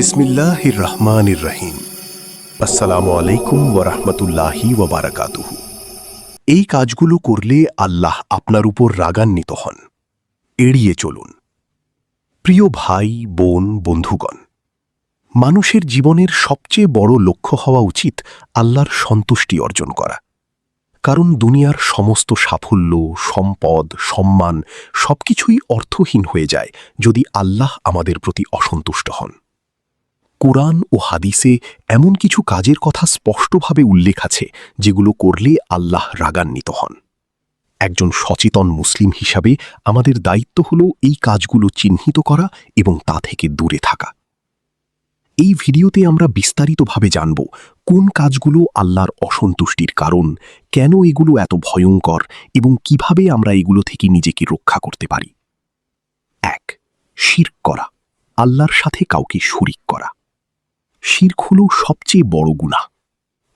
বিসমিল্লাহির রহমানির রহিম। আসসালামু আলাইকুম ওয়া রাহমাতুল্লাহি ওয়া বারাকাতুহু। এই কাজগুলো করলে আল্লাহ আপনার উপর রাগান্বিত হন। এড়িয়ে চলুন। প্রিয় ভাই, বোন, বন্ধুগণ, মানুষের জীবনের সবচেয়ে বড় লক্ষ্য হওয়া উচিত আল্লাহর সন্তুষ্টি অর্জন করা। কারণ দুনিয়ার সমস্ত সাফল্য, সম্পদ, সম্মান সবকিছুই অর্থহীন হয়ে যায় যদি আল্লাহ আমাদের প্রতি অসন্তুষ্ট হন। কোরআন ও হাদিসে এমন কিছু কাজের কথা স্পষ্টভাবে উল্লেখ আছে যেগুলো করলে আল্লাহ রাগান্বিত হন। একজন সচেতন মুসলিম হিসাবে আমাদের দায়িত্ব হল এই কাজগুলো চিহ্নিত করা এবং তা থেকে দূরে থাকা। এই ভিডিওতে আমরা বিস্তারিতভাবে জানব কোন কাজগুলো আল্লাহর অসন্তুষ্টির কারণ, কেন এগুলো এত ভয়ঙ্কর এবং কিভাবে আমরা এগুলো থেকে নিজেকে রক্ষা করতে পারি। ১. শিরক করা, আল্লাহর সাথে কাউকে শরিক করা। শিরক হল সবচেয়ে বড় গুনাহ।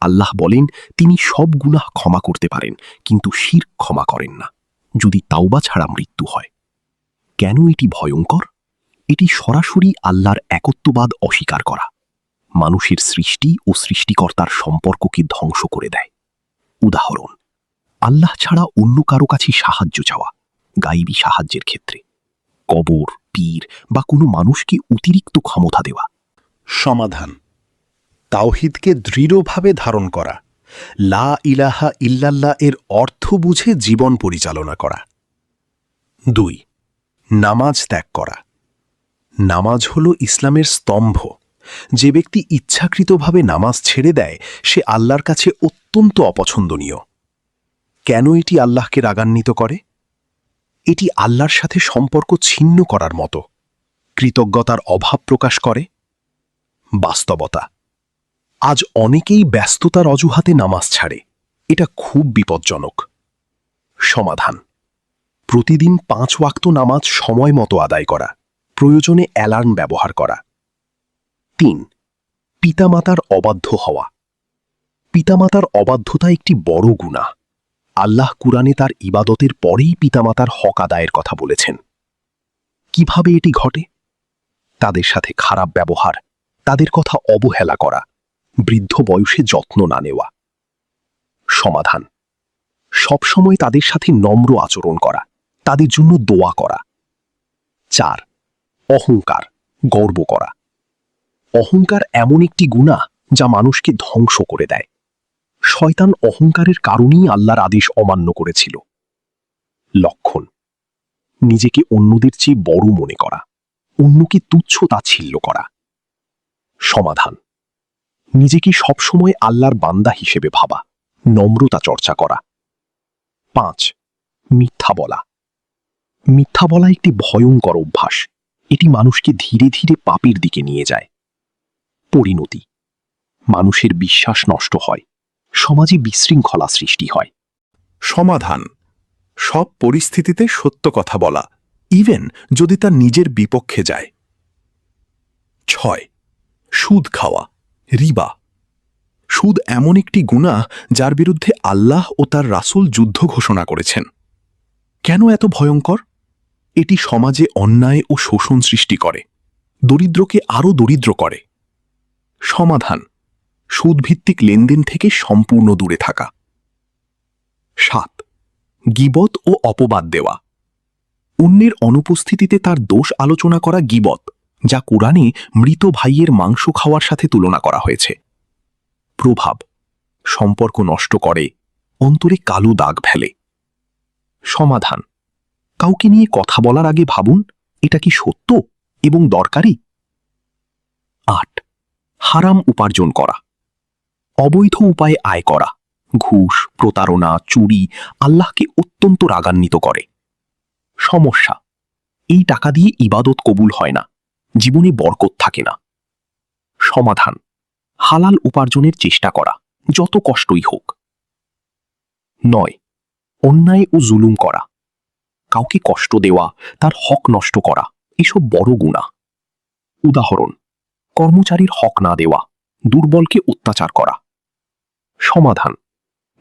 আল্লাহ বলেন তিনি সব গুনাহ ক্ষমা করতে পারেন, কিন্তু শিরক ক্ষমা করেন না, যদি তাওবা ছাড়া মৃত্যু হয়। কেন এটি ভয়ঙ্কর? এটি সরাসরি আল্লাহর একত্ববাদ অস্বীকার করা। মানুষের সৃষ্টি ও সৃষ্টিকর্তার সম্পর্ককে ধ্বংস করে দেয়। উদাহরণ: আল্লাহ ছাড়া অন্য কারো কাছে সাহায্য চাওয়া, গায়েবী সাহায্যের ক্ষেত্রে। কবর, পীর বা কোনো মানুষকে অতিরিক্ত ক্ষমতা দেওয়া। সমাধান: তাওহীদকে দৃঢ়ভাবে ধারণ করা, লা ইলাহা ইল্লাল্লাহ এর অর্থ বুঝে জীবন পরিচালনা করা। 2. নামাজ ত্যাগ করা। নামাজ হল ইসলামের স্তম্ভ। যে ব্যক্তি ইচ্ছাকৃতভাবে নামাজ ছেড়ে দেয় সে আল্লাহর কাছে অত্যন্ত অপছন্দনীয়। কেন এটি আল্লাহকে রাগান্বিত করে? এটি আল্লাহর সাথে সম্পর্ক ছিন্ন করার মতো, কৃতজ্ঞতার অভাব প্রকাশ করে। বাস্তবতা: আজ অনেকেই ব্যস্ততার অজুহাতে নামাজ ছাড়ে। এটা খুব বিপজ্জনক। সমাধান: প্রতিদিন 5 ওয়াক্ত নামাজ সময় মতো আদায় করা, প্রয়োজনে অ্যালার্ম ব্যবহার করা। 3. পিতামাতার অবাধ্য হওয়া। পিতামাতার অবাধ্যতা একটি বড় গুনাহ। আল্লাহ কুরআনে তার ইবাদতের পরেই পিতামাতার হক আদায়ের কথা বলেছেন। কিভাবে এটি ঘটে? তাদের সাথে খারাপ ব্যবহার, তাদের কথা অবহেলা করা, বৃদ্ধ বয়সে যত্ন না নেওয়া। সমাধান: সবসময় তাদের সাথে নম্র আচরণ করা, তাদের জন্য দোয়া করা। 4. অহংকার, গর্ব করা। অহংকার এমন একটি গুনাহ যা মানুষকে ধ্বংস করে দেয়। শয়তান অহংকারের কারণেই আল্লাহর আদেশ অমান্য করেছিল। লক্ষণ: নিজেকে অন্যদের চেয়ে বড় মনে করা, অন্যকে তুচ্ছ তাচ্ছিল্য করা। সমাধান: নিজেকে সবসময় আল্লাহর বান্দা হিসেবে ভাবা, নম্রতা চর্চা করা। 5. মিথ্যা বলা। মিথ্যা বলা একটি ভয়ঙ্কর অভ্যাস। এটি মানুষকে ধীরে ধীরে পাপের দিকে নিয়ে যায়। পরিণতি: মানুষের বিশ্বাস নষ্ট হয়, সমাজে বিশৃঙ্খলা সৃষ্টি হয়। সমাধান: সব পরিস্থিতিতে সত্য কথা বলা, ইভেন যদি তা নিজের বিপক্ষে যায়। 6. সুদ খাওয়া, রিবা। সুদ এমন একটি গুনাহ যার বিরুদ্ধে আল্লাহ ও তার রাসূল যুদ্ধ ঘোষণা করেছেন। কেন এত ভয়ঙ্কর? এটি সমাজে অন্যায় ও শোষণ সৃষ্টি করে, দরিদ্রকে আরও দরিদ্র করে। সমাধান: সুদভিত্তিক লেনদেন থেকে সম্পূর্ণ দূরে থাকা। 7. গীবত ও অপবাদ দেওয়া। অন্যের অনুপস্থিতিতে তার দোষ আলোচনা করা গীবত, যা কোরআনে মৃত ভাইয়ের মাংস খাওয়ার সাথে তুলনা করা হয়েছে। প্রভাব: সম্পর্ক নষ্ট করে, অন্তরে কালো দাগ ফেলে। সমাধান: কাউকে নিয়ে কথা বলার আগে ভাবুন এটা কি সত্য এবং দরকারি। 8. হারাম উপার্জন করা। অবৈধ উপায়ে আয় করা, ঘুষ, প্রতারণা, চুরি আল্লাহকে অত্যন্ত রাগান্বিত করে। সমস্যা: এই টাকা দিয়ে ইবাদত কবুল হয় না, জীবনে বরকত থাকে না। সমাধান: হালাল উপার্জনের চেষ্টা করা, যত কষ্টই হোক। 9. অন্যায় ও জুলুম করা। কাউকে কষ্ট দেওয়া, তার হক নষ্ট করা এসব বড় গুনাহ। উদাহরণ: কর্মচারীর হক না দেওয়া, দুর্বলকে অত্যাচার করা। সমাধান: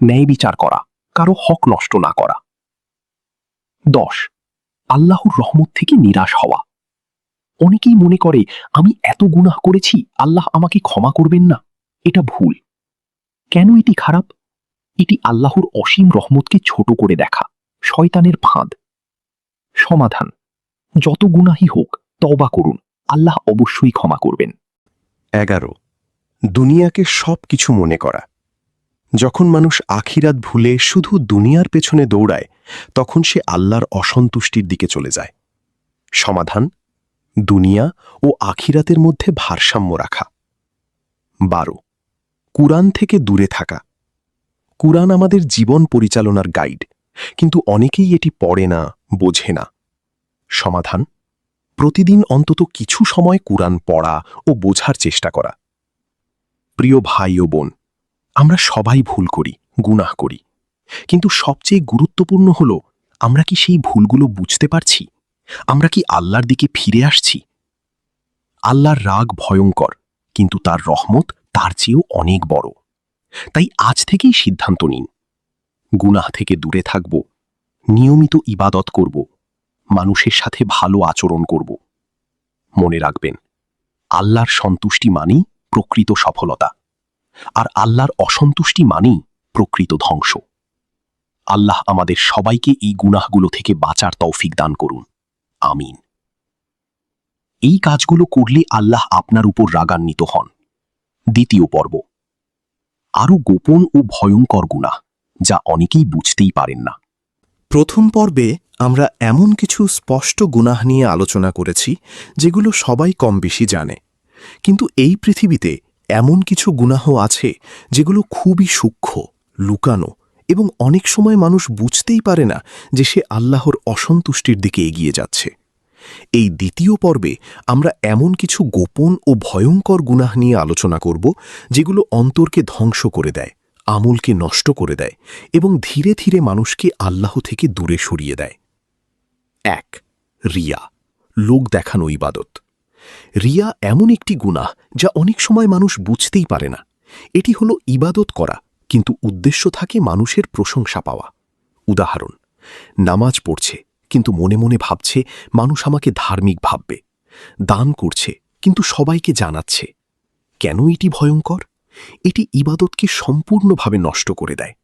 ন্যায় বিচার করা, কারো হক নষ্ট না করা। 10. আল্লাহর রহমত থেকে নিরাশ হওয়া। অনেকেই মনে করে আমি এত গুনাহ করেছি, আল্লাহ আমাকে ক্ষমা করবেন না। এটা ভুল। কেন এটি খারাপ? এটি আল্লাহর অসীম রহমতকে ছোট করে দেখা, শয়তানের ফাঁদ। সমাধান: যত গুনাহই হোক, তওবা করুন, আল্লাহ অবশ্যই ক্ষমা করবেন। 11 দুনিয়াকে সব কিছু মনে করা। যখন মানুষ আখিরাত ভুলে শুধু দুনিয়ার পেছনে দৌড়ায়, তখন সে আল্লাহর অসন্তুষ্টির দিকে চলে যায়। সমাধান: দুনিয়া ও আখিরাতের মধ্যে ভারসাম্য রাখা। 12 কুরআন থেকে দূরে থাকা। কুরআন আমাদের জীবন পরিচালনার গাইড, কিন্তু অনেকেই এটি পড়ে না, বোঝে না। সমাধান: প্রতিদিন অন্তত কিছু সময় কুরআন পড়া ও বোঝার চেষ্টা করা। প্রিয় ভাই ও বোন, আমরা সবাই ভুল করি, গুনাহ করি, কিন্তু সবচেয়ে গুরুত্বপূর্ণ হল আমরা কি সেই ভুলগুলো বুঝতে পারছি? আমরা কি আল্লাহর দিকে ফিরে আসছি? আল্লাহর রাগ ভয়ঙ্কর, কিন্তু তার রহমত তার চেয়েও অনেক বড়। তাই আজ থেকেই সিদ্ধান্ত নিন, গুনাহ থেকে দূরে থাকব, নিয়মিত ইবাদত করব, মানুষের সাথে ভালো আচরণ করব। মনে রাখবেন, আল্লাহর সন্তুষ্টি মানেই প্রকৃত সফলতা, আর আল্লাহর অসন্তুষ্টি মানেই প্রকৃত ধ্বংস। আল্লাহ আমাদের সবাইকে এই গুনাহগুলো থেকে বাঁচার তৌফিক দান করুন। আমিন। এই কাজগুলো করলে আল্লাহ আপনার উপর রাগান্বিত হন। দ্বিতীয় পর্ব, আরও গোপন ও ভয়ঙ্কর গুনাহ, যা অনেকেই বুঝতেই পারেন না। প্রথম পর্বে আমরা এমন কিছু স্পষ্ট গুনাহ নিয়ে আলোচনা করেছি যেগুলো সবাই কম বেশি জানে, কিন্তু এই পৃথিবীতে এমন কিছু গুনাহ আছে যেগুলো খুবই সূক্ষ্ম, লুকানো, এবং অনেক সময় মানুষ বুঝতেই পারে না যে সে আল্লাহর অসন্তুষ্টির দিকে এগিয়ে যাচ্ছে। এই দ্বিতীয় পর্বে আমরা এমন কিছু গোপন ও ভয়ঙ্কর গুনাহ নিয়ে আলোচনা করব যেগুলো অন্তরকে ধ্বংস করে দেয়, আমলকে নষ্ট করে দেয় এবং ধীরে ধীরে মানুষকে আল্লাহ থেকে দূরে সরিয়ে দেয়। 1. রিয়া, লোক দেখানো ইবাদত। রিয়া এমন একটি গুনাহ যা অনেক সময় মানুষ বুঝতেই পারে না। এটি হলো ইবাদত করা, কিন্তু উদ্দেশ্য থাকে মানুষের প্রশংসা পাওয়া। উদাহরণ: নামাজ পড়ছে, কিন্তু মনে মনে ভাবছে মানুষ আমাকে ধার্মিক ভাববে। দান করছে, কিন্তু সবাইকে জানাচ্ছে। কেন এটি ভয়ঙ্কর? এটি ইবাদতকে সম্পূর্ণভাবে নষ্ট করে দেয়।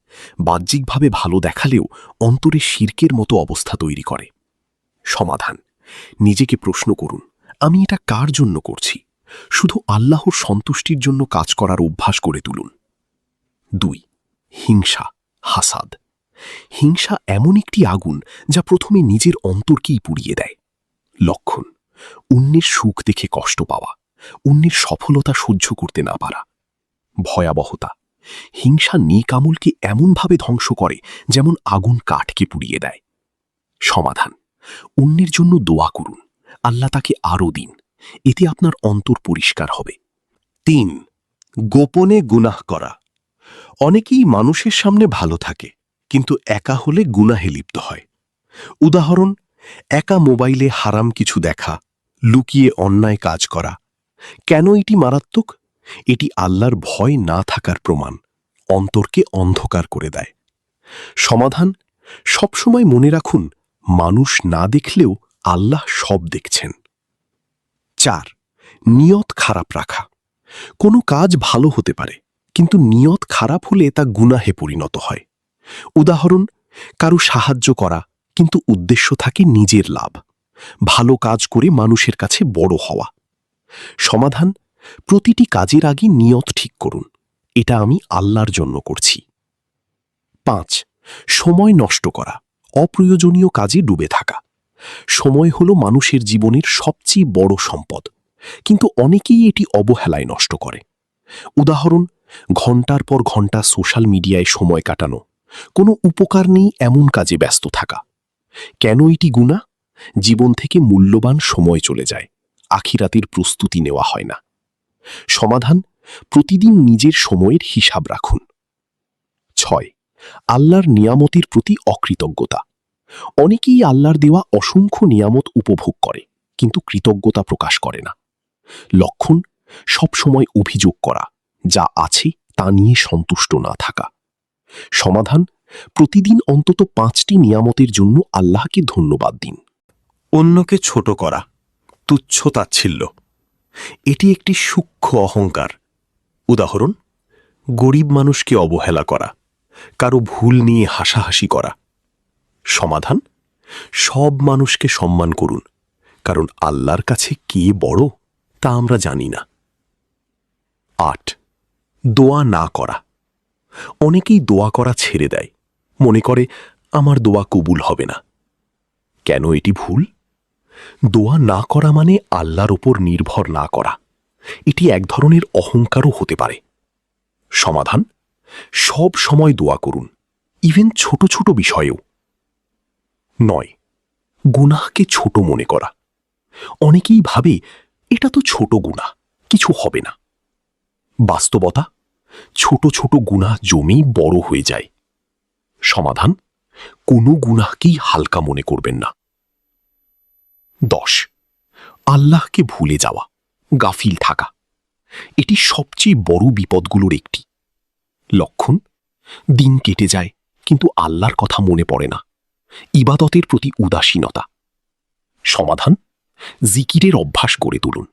বাহ্যিকভাবে ভালো দেখালেও অন্তরে শিরকের মতো অবস্থা তৈরি করে। সমাধান: নিজেকে প্রশ্ন করুন, আমি এটা কার জন্য করছি? শুধু আল্লাহর সন্তুষ্টির জন্য কাজ করার অভ্যাস করে তুলুন। 2. হিংসা, হাসাদ। হিংসা এমন একটি আগুন যা প্রথমে নিজের অন্তরকেই পুড়িয়ে দেয়। লক্ষণ: অন্যের সুখ দেখে কষ্ট পাওয়া, অন্যের সফলতা সহ্য করতে না পারা। ভয়াবহতা: হিংসা নেক আমলকে এমনভাবে ধ্বংস করে যেমন আগুন কাঠকে পুড়িয়ে দেয়। সমাধান: অন্যের জন্য দোয়া করুন, আল্লাহ তাকে আরও দিন, এতে আপনার অন্তর পরিষ্কার হবে। 3. গোপনে গুনাহ করা। অনেকেই মানুষের সামনে ভালো থাকে, কিন্তু একা হলে গুনাহে লিপ্ত হয়। উদাহরণ: একা মোবাইলে হারাম কিছু দেখা, লুকিয়ে অন্যায় কাজ করা। কেন এটি মারাত্মক? এটি আল্লাহর ভয় না থাকার প্রমাণ, অন্তরকে অন্ধকার করে দেয়। সমাধান: সবসময় মনে রাখুন, মানুষ না দেখলেও আল্লাহ সব দেখছেন। 4. নিয়ত খারাপ রাখা। কোনো কাজ ভালো হতে পারে, কিন্তু নিয়ত খারাপ হলে তা গুনাহে পরিণত হয়। উদাহরণ: কারো সাহায্য করা, কিন্তু উদ্দেশ্য থাকে নিজের লাভ। ভালো কাজ করে মানুষের কাছে বড় হওয়া। সমাধান: প্রতিটি কাজের আগে নিয়ত ঠিক করুন, এটা আমি আল্লাহর জন্য করছি। 5. সময় নষ্ট করা, অপ্রয়োজনীয় কাজে ডুবে থাকা। সময় হলো মানুষের জীবনের সবচেয়ে বড় সম্পদ, কিন্তু অনেকেই এটি অবহেলায় নষ্ট করে। উদাহরণ: ঘন্টার পর ঘন্টা সোশ্যাল মিডিয়ায় সময় কাটানো, কোনো উপকার নেই এমন কাজে ব্যস্ত থাকা। কেন এটি গুনাহ? জীবন থেকে মূল্যবান সময় চলে যায়, আখিরাতের প্রস্তুতি নেওয়া হয় না। সমাধান: প্রতিদিন নিজের সময়ের হিসাব রাখুন। 6. আল্লাহর নিয়ামতের প্রতি অকৃতজ্ঞতা। অনেকেই আল্লাহর দেওয়া অসংখ্য নিয়ামত উপভোগ করে, কিন্তু কৃতজ্ঞতা প্রকাশ করে না। লক্ষণ: সবসময় অভিযোগ করা, যা আছে তা নিয়ে সন্তুষ্ট না থাকা। সমাধান: প্রতিদিন অন্তত 5টি নিয়ামতের জন্য আল্লাহকে ধন্যবাদ দিন। অন্যকে ছোট করা। তুচ্ছ-তাচ্ছিল্য। এটি একটি সূক্ষ্ম অহংকার। উদাহরণ, গরিব মানুষকে অবহেলা করা, কারো ভুল নিয়ে হাসাহাসি করা। সমাধান, সব মানুষকে সম্মান করুন, কারণ আল্লাহর কাছে কে বড় তা আমরা জানি না। 8. দোয়া না করা। অনেকেই দোয়া করা ছেড়ে দেয়, মনে করে আমার দোয়া কবুল হবে না। কেন এটি ভুল? দোয়া না করা মানে আল্লাহর ওপর নির্ভর না করা। এটি এক ধরনের অহংকারও হতে পারে। সমাধান, সব সময় দোয়া করুন, ইভেন ছোট ছোট বিষয়েও। 9. গুনাহকে ছোট মনে করা। অনেকেই ভাবে এটা তো ছোট গুনাহ, কিছু হবে না। বাস্তবতা, ছোট ছোট গুনাহ জমেই বড় হয়ে যায়। সমাধান, কোনো গুনাহকেই হালকা মনে করবেন না। 10. আল্লাহকে ভুলে যাওয়া, গাফিল থাকা। এটি সবচেয়ে বড় বিপদগুলোর একটি। লক্ষণ, দিন কেটে যায় কিন্তু আল্লাহর কথা মনে পড়ে না, ইবাদতের প্রতি উদাসীনতা। সমাধান, জিকিরের অভ্যাস গড়ে তুলুন।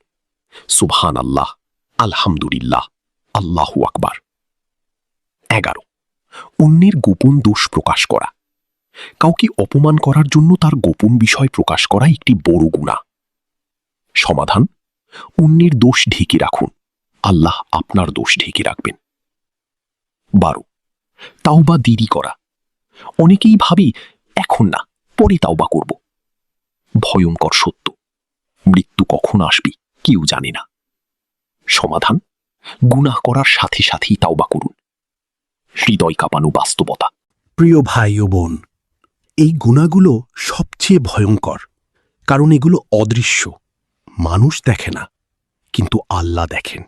সুবহান আল্লাহ, আলহামদুলিল্লাহ, আল্লাহু আকবার। 11. অন্যের গোপন দোষ প্রকাশ করা। কাউকে অপমান করার জন্য তার গোপন বিষয় প্রকাশ করা একটি বড় গুনাহ। সমাধান, অন্যের দোষ ঢেকে রাখুন, আল্লাহ আপনার দোষ ঢেকে রাখবেন। 12. তাওবা দেরি করা। অনেকেই ভাবে এখন না, পরে তাওবা করব। ভয়ঙ্কর সত্য, মৃত্যু কখন আসবে কেউ জানে না। সমাধান, গুনাহ করার সাথে সাথেই তাওবা করুন। হৃদয় কাঁপানো বাস্তবতা। প্রিয় ভাই ও বোন, এই গুনাহগুলো সবচেয়ে ভয়ঙ্কর, কারণ এগুলো অদৃশ্য, মানুষ দেখে না, কিন্তু আল্লাহ দেখেন।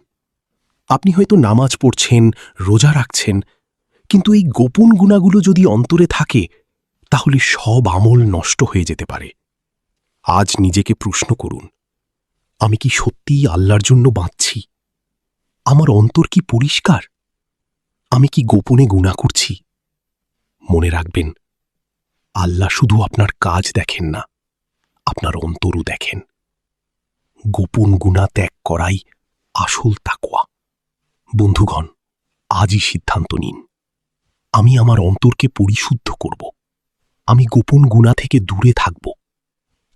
আপনি হয়তো নামাজ পড়ছেন, রোজা রাখছেন, কিন্তু এই গোপন গুনাহগুলো যদি অন্তরে থাকে তাহলে সব আমল নষ্ট হয়ে যেতে পারে। আজ নিজেকে প্রশ্ন করুন, আমি কি সত্যিই আল্লাহর জন্য বাঁচছি? আমার অন্তর কি পরিষ্কার? আমি কি গোপনে গুনাহ করছি? মনে রাখবেন, আল্লাহ শুধু আপনার কাজ দেখেন না, আপনার অন্তরও দেখেন। গোপন গুনাহ ত্যাগ করাই আসল তাকওয়া। বন্ধুগণ, আজই সিদ্ধান্ত নিন, আমি আমার অন্তরকে পরিশুদ্ধ করব। আমি গোপন গুনাহ থেকে দূরে থাকব।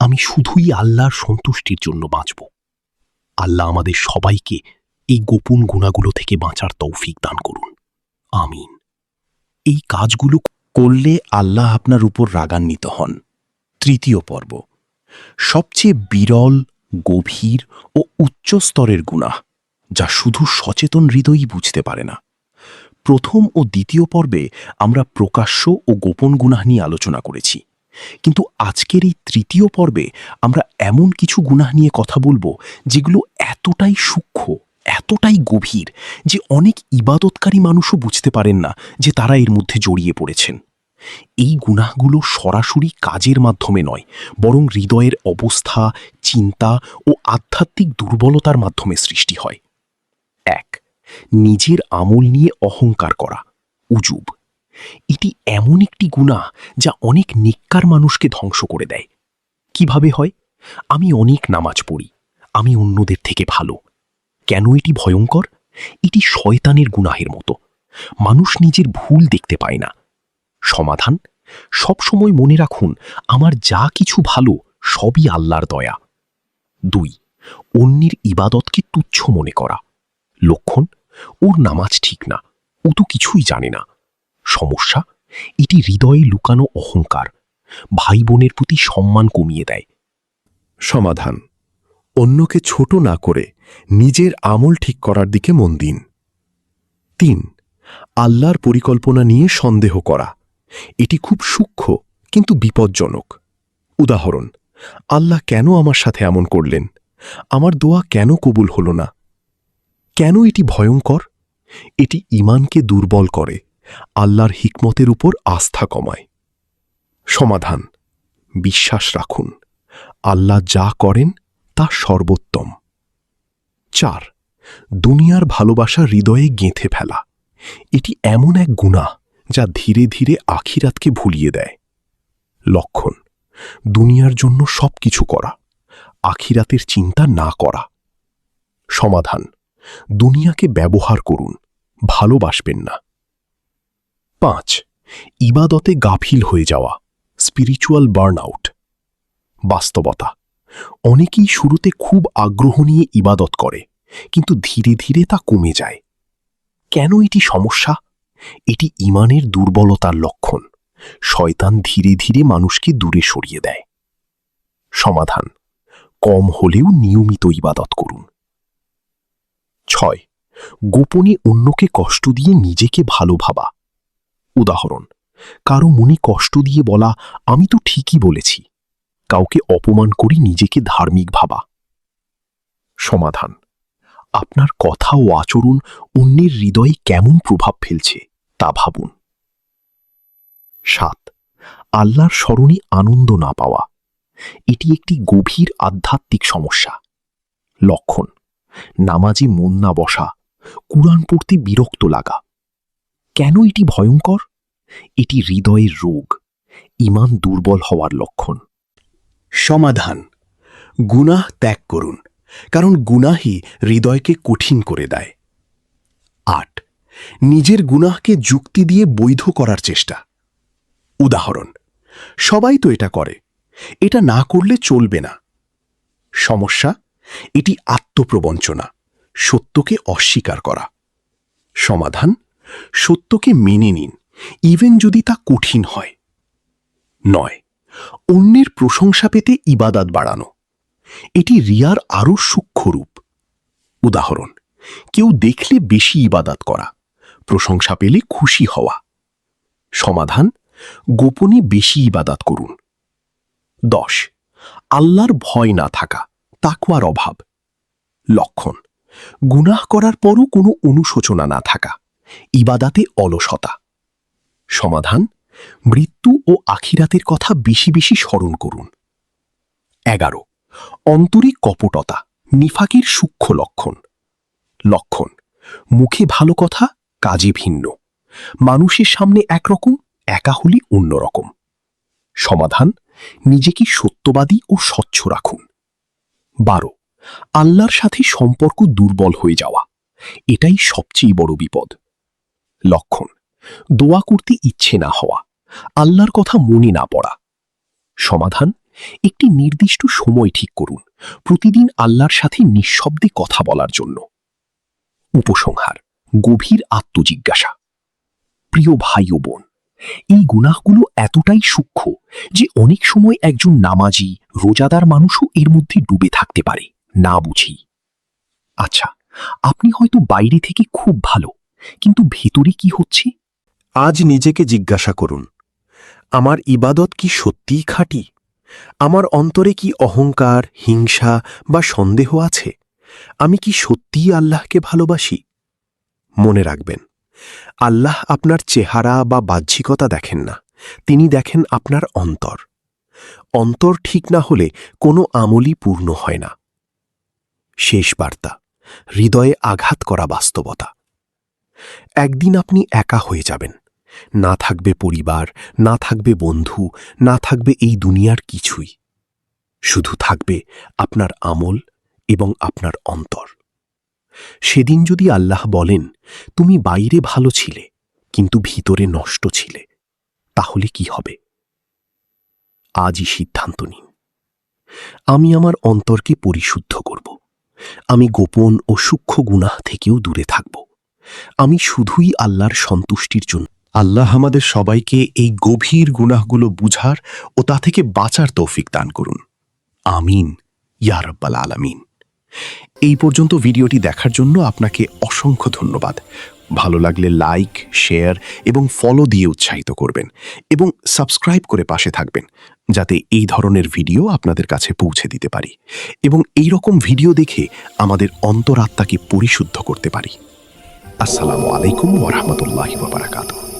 আমি শুধুই আল্লাহর সন্তুষ্টির জন্য বাঁচব। আল্লাহ আমাদের সবাইকে এই গোপন গুনাহগুলো থেকে বাঁচার তৌফিক দান করুন। আমিন। এই কাজগুলো করলে আল্লাহ আপনার উপর রাগান্বিত হন। 3য় পর্ব, সবচেয়ে বিরল, গভীর ও উচ্চ স্তরের গুনাহ, যা শুধু সচেতন হৃদয়ই বুঝতে পারে না। প্রথম ও দ্বিতীয় পর্বে আমরা প্রকাশ্য ও গোপন গুনাহ নিয়ে আলোচনা করেছি, কিন্তু আজকের এই 3য় পর্বে আমরা এমন কিছু গুনাহ নিয়ে কথা বলবো যেগুলো এতটাই সূক্ষ্ম, এতটাই গভীর যে অনেক ইবাদতকারী মানুষও বুঝতে পারেন না যে তারা এর মধ্যে জড়িয়ে পড়েছেন। এই গুনাহগুলো সরাসরি কাজের মাধ্যমে নয়, বরং হৃদয়ের অবস্থা, চিন্তা ও আধ্যাত্মিক দুর্বলতার মাধ্যমে সৃষ্টি হয়। 1. নিজের আমল নিয়ে অহংকার করা, উজুব। এটি এমন একটি গুনাহ যা অনেক নেককার মানুষকে ধ্বংস করে দেয়। কিভাবে হয়? আমি অনেক নামাজ পড়ি, আমি অন্যদের থেকে ভালো। কেন এটি ভয়ঙ্কর? এটি শয়তানের গুনাহের মতো। মানুষ নিজের ভুল দেখতে পায় না। সমাধান, সবসময় মনে রাখুন, আমার যা কিছু ভালো সবই আল্লাহর দয়া। 2. অন্যের ইবাদতকে তুচ্ছ মনে করা। লক্ষণ, ওর নামাজ ঠিক না, ও তো কিছুই জানে না। সমস্যা, এটি হৃদয়ে লুকানো অহংকার, ভাই বোনের প্রতি সম্মান কমিয়ে দেয়। সমাধান, অন্যকে ছোট না করে নিজের আমল ঠিক করার দিকে মন দিন। 3. আল্লাহর পরিকল্পনা নিয়ে সন্দেহ করা। এটি খুব সূক্ষ্ম কিন্তু বিপজ্জনক। উদাহরণ, আল্লাহ কেন আমার সাথে এমন করলেন? আমার দোয়া কেন কবুল হল না? কেন এটি ভয়ঙ্কর? এটি ঈমানকে দুর্বল করে, আল্লাহর হিকমতের উপর আস্থা কমায়। সমাধান, বিশ্বাস রাখুন, আল্লাহ যা করেন তা সর্বোত্তম। 4. দুনিয়ার ভালোবাসা হৃদয়ে গেঁথে ফেলা। এটি এমন এক গুনাহ যা ধীরে ধীরে আখিরাতকে ভুলিয়ে দেয়। লক্ষণ, দুনিয়ার জন্য সবকিছু করা, আখিরাতের চিন্তা না করা। সমাধান: দুনিয়াকে ব্যবহার করুন, ভালোবাসবেন না। 5. ইবাদতে গাফিল হয়ে যাওয়া, স্পিরিচুয়াল বার্নআউট। বাস্তবতা: অনেকেই শুরুতে খুব আগ্রহ নিয়ে ইবাদত করে, কিন্তু ধীরে ধীরে তা কমে যায়। কেন এটি সমস্যা? এটি ঈমানের দুর্বলতার লক্ষণ। শয়তান ধীরে ধীরে মানুষকে দূরে সরিয়ে দেয়। সমাধান: কম হলেও নিয়মিত ইবাদত করুন। 6. গোপনে অন্যকে কষ্ট দিয়ে নিজেকে ভালো ভাবা। উদাহরণ: কারো মনে কষ্ট দিয়ে বলা, আমি তো ঠিকই বলেছি। কাউকে অপমান করে নিজেকে ধার্মিক ভাবা। সমাধান: আপনার কথা ও আচরণ অন্যের হৃদয়ে কেমন প্রভাব ফেলছে তা ভাবুন। 7. আল্লাহর স্মরণে আনন্দ না পাওয়া। এটি একটি গভীর আধ্যাত্মিক সমস্যা। লক্ষণ: নামাজে মন না বসা, কুরআন পড়তে বিরক্ত লাগা। কেন এটি ভয়ঙ্কর? এটি হৃদয়ের রোগ, ঈমান দুর্বল হওয়ার লক্ষণ। সমাধান: গুনাহ ত্যাগ করুন, কারণ গুনাহই হৃদয়কে কঠিন করে দেয়। 8. নিজের গুনাহকে যুক্তি দিয়ে বৈধ করার চেষ্টা। উদাহরণ: সবাই তো এটা করে, এটা না করলে চলবে না। সমস্যা: এটি আত্মপ্রবঞ্চনা, সত্যকে অস্বীকার করা। সমাধান: সত্যকে মেনে নিন, ইভেন যদি তা কঠিন হয়। 9. অন্যের প্রশংসা পেতে ইবাদত বাড়ানো। এটি রিয়ার আরও সূক্ষ্ম রূপ। উদাহরণ: কেউ দেখলে বেশি ইবাদত করা, প্রশংসা পেলে খুশি হওয়া। সমাধান: গোপনে বেশি ইবাদত করুন। 10. আল্লাহর ভয় না থাকা, তাকওয়ার অভাব। লক্ষণ: গুনাহ করার পরও কোনো অনুশোচনা না থাকা, ইবাদাতে অলসতা। সমাধান: মৃত্যু ও আখিরাতের কথা বেশি বেশি স্মরণ করুন। 11. অন্তরে কপটতা, নিফাকের সূক্ষ্ম লক্ষণ। লক্ষণ: মুখে ভালো কথা, কাজে ভিন্ন। মানুষের সামনে একরকম, একা হলে অন্যরকম। সমাধান: নিজেকে সত্যবাদী ও স্বচ্ছ রাখুন। 12. আল্লাহর সাথে সম্পর্ক দুর্বল হয়ে যাওয়া। এটাই সবচেয়ে বড় বিপদ। লক্ষণ: দোয়া করতে ইচ্ছে না হওয়া, আল্লাহর কথা মনে না পড়া। সমাধান: একটি নির্দিষ্ট সময় ঠিক করুন, প্রতিদিন আল্লাহর সাথে নিঃশব্দে কথা বলার জন্য। উপসংহার: গভীর আত্মজিজ্ঞাসা। প্রিয় ভাই ও বোন, এই গুনাহগুলো এতটাই সূক্ষ্ম যে অনেক সময় একজন নামাজি, রোজাদার মানুষও এর মধ্যে ডুবে থাকতে পারে, না বুঝি। আচ্ছা, আপনি হয়তো বাইরে থেকে খুব ভালো, কিন্তু ভেতরে কি হচ্ছে? আজ নিজেকে জিজ্ঞাসা করুন, আমার ইবাদত কি সত্যিই খাঁটি? আমার অন্তরে কি অহংকার, হিংসা বা সন্দেহ আছে? আমি কি সত্যিই আল্লাহকে ভালোবাসি? মনে রাখবেন, আল্লাহ আপনার চেহারা বা বাহ্যিকতা দেখেন না, তিনি দেখেন আপনার অন্তর। অন্তর ঠিক না হলে কোনো আমলই পূর্ণ হয় না। শেষ বার্তা: হৃদয়ে আঘাত করা বাস্তবতা। একদিন আপনি একা হয়ে যাবেন। না থাকবে পরিবার, না থাকবে বন্ধু, না থাকবে এই দুনিয়ার কিছুই। শুধু থাকবে আপনার আমল এবং আপনার অন্তর। সেদিন যদি আল্লাহ বলেন, তুমি বাইরে ভালো ছিলে কিন্তু ভিতরে নষ্ট ছিলে, তাহলে কি হবে? আজই সিদ্ধান্ত নিন, আমি আমার অন্তরকে পরিশুদ্ধ করব। আমি গোপন ও সূক্ষ্ম গুনাহ থেকেও দূরে থাকব। আমি শুধুই আল্লাহর সন্তুষ্টির জন্য। আল্লাহ আমাদের সবাইকে এই গভীর গুনাহগুলো বুঝার ও তা থেকে বাঁচার তৌফিক দান করুন। আমিন ইয়া রাব্বাল আলামিন। এই পর্যন্ত ভিডিওটি দেখার জন্য আপনাকে অসংখ্য ধন্যবাদ। ভালো লাগলে লাইক, শেয়ার এবং ফলো দিয়ে উৎসাহিত করবেন এবং সাবস্ক্রাইব করে পাশে থাকবেন, যাতে এই ধরনের ভিডিও আপনাদের কাছে পৌঁছে দিতে পারি এবং এই রকম ভিডিও দেখে আমাদের অন্তরাত্মাকে পরিশুদ্ধ করতে পারি। আসসালামু আলাইকুম ওয়া রাহমাতুল্লাহি ওয়া বারাকাতুহু।